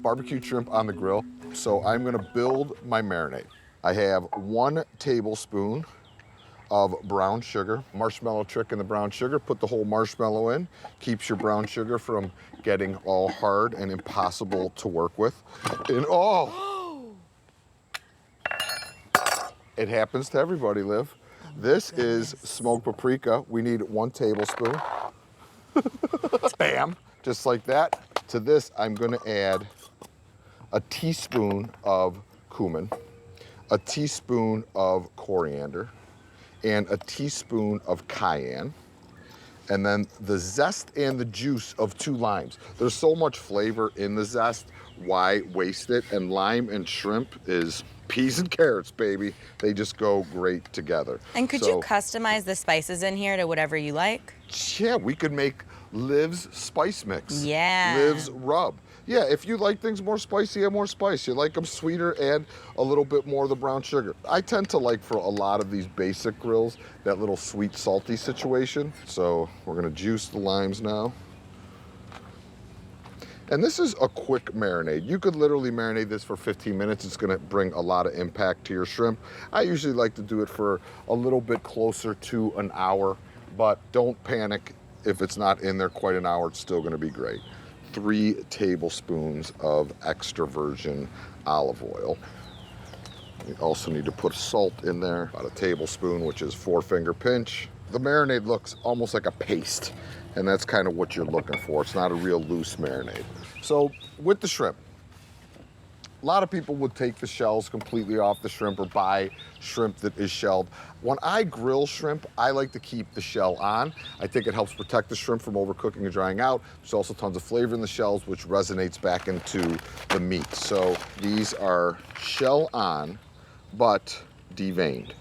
barbecue shrimp on the grill. So I'm gonna build my marinade. I have 1 tablespoon of brown sugar. Marshmallow trick in the brown sugar, put the whole marshmallow in, keeps your brown sugar from getting all hard and impossible to work with. And it happens to everybody, Liv. This is smoked paprika. We need 1 tablespoon. Bam, just like that. To this, I'm gonna add a teaspoon of cumin, a teaspoon of coriander, and a teaspoon of cayenne, and then the zest and the juice of 2 limes. There's so much flavor in the zest, why waste it? And lime and shrimp is peas and carrots, baby. They just go great together. And could you customize the spices in here to whatever you like? Yeah, we could make Liv's spice mix. Yeah. Liv's rub. Yeah, if you like things more spicy, add more spice. You like them sweeter, add a little bit more of the brown sugar. I tend to like, for a lot of these basic grills, that little sweet, salty situation. So we're gonna juice the limes now. And this is a quick marinade. You could literally marinate this for 15 minutes. It's gonna bring a lot of impact to your shrimp. I usually like to do it for a little bit closer to an hour, but don't panic if it's not in there quite an hour, it's still gonna be great. 3 tablespoons of extra virgin olive oil. You also need to put salt in there, about 1 tablespoon, which is 4-finger pinch. The marinade looks almost like a paste, and that's kind of what you're looking for. It's not a real loose marinade. So with the shrimp, a lot of people would take the shells completely off the shrimp or buy shrimp that is shelled. When I grill shrimp, I like to keep the shell on. I think it helps protect the shrimp from overcooking and drying out. There's also tons of flavor in the shells, which resonates back into the meat. So these are shell on, but deveined.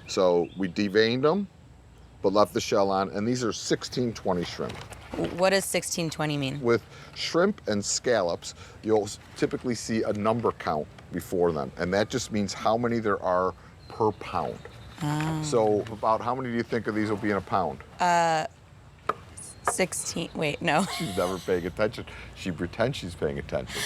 So we deveined them, but left the shell on, and these are 1620 shrimp. What does 1620 mean? With shrimp and scallops, you'll typically see a number count before them, and that just means how many there are per pound. So about how many do you think of these will be in a pound? 16, wait, no. She's never paying attention. She pretends she's paying attention.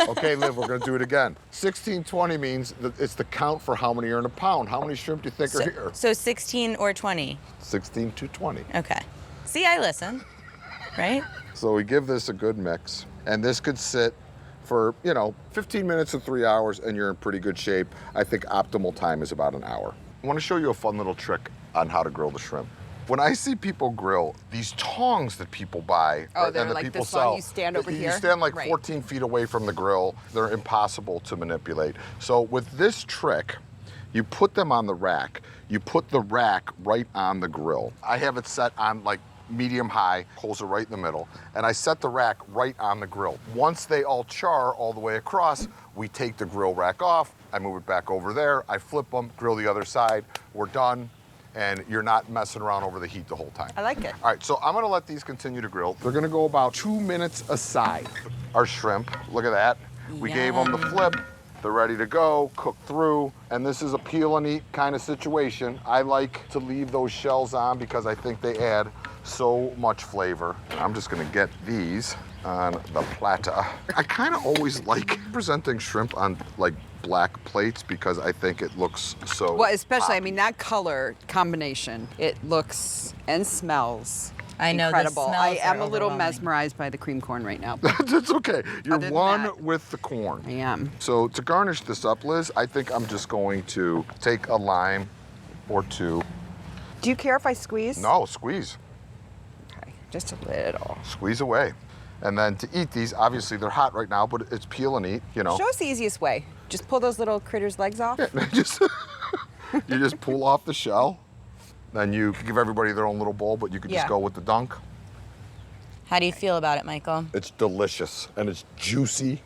Okay, Liv, we're gonna do it again. 1620 means that it's the count for how many are in a pound. How many shrimp do you think are here? So 16 or 20? 16 to 20. Okay. See, I listen, right? So we give this a good mix, and this could sit for, 15 minutes to 3 hours, and you're in pretty good shape. I think optimal time is about an hour. I wanna show you a fun little trick on how to grill the shrimp. When I see people grill, these tongs that people buy and that like people this sell, one, you stand over here? You stand like 14 feet away from the grill. They're impossible to manipulate. So with this trick, you put them on the rack. You put the rack right on the grill. I have it set on like medium high, holes are right in the middle, and I set the rack right on the grill. Once they all char all the way across, we take the grill rack off, I move it back over there, I flip them, grill the other side, we're done, and you're not messing around over the heat the whole time. I like it. All right, so I'm gonna let these continue to grill. They're gonna go about 2 minutes aside. Our shrimp, look at that. We gave them the flip. They're ready to go, cook through, and this is a peel and eat kind of situation. I like to leave those shells on because I think they add so much flavor. I'm just gonna get these on the platter. I kind of always like presenting shrimp on like black plates because I think it looks so Well, especially, poppy. I mean, that color combination, it looks and smells I know, the incredible. smells I am are a little overwhelming. mesmerized by the cream corn right now. That's okay. You're Other than one that- with the corn. I am. So to garnish this up, Liz, I think I'm just going to take a lime or 2. Do you care if I squeeze? No, squeeze. Okay, just a little. Squeeze away. And then to eat these, obviously they're hot right now, but it's peel and eat, Show us the easiest way. Just pull those little critters' legs off. Yeah, you just pull off the shell. Then you give everybody their own little bowl, but you could just Yeah. go with the dunk. How do you feel about it, Michael? It's delicious and it's juicy.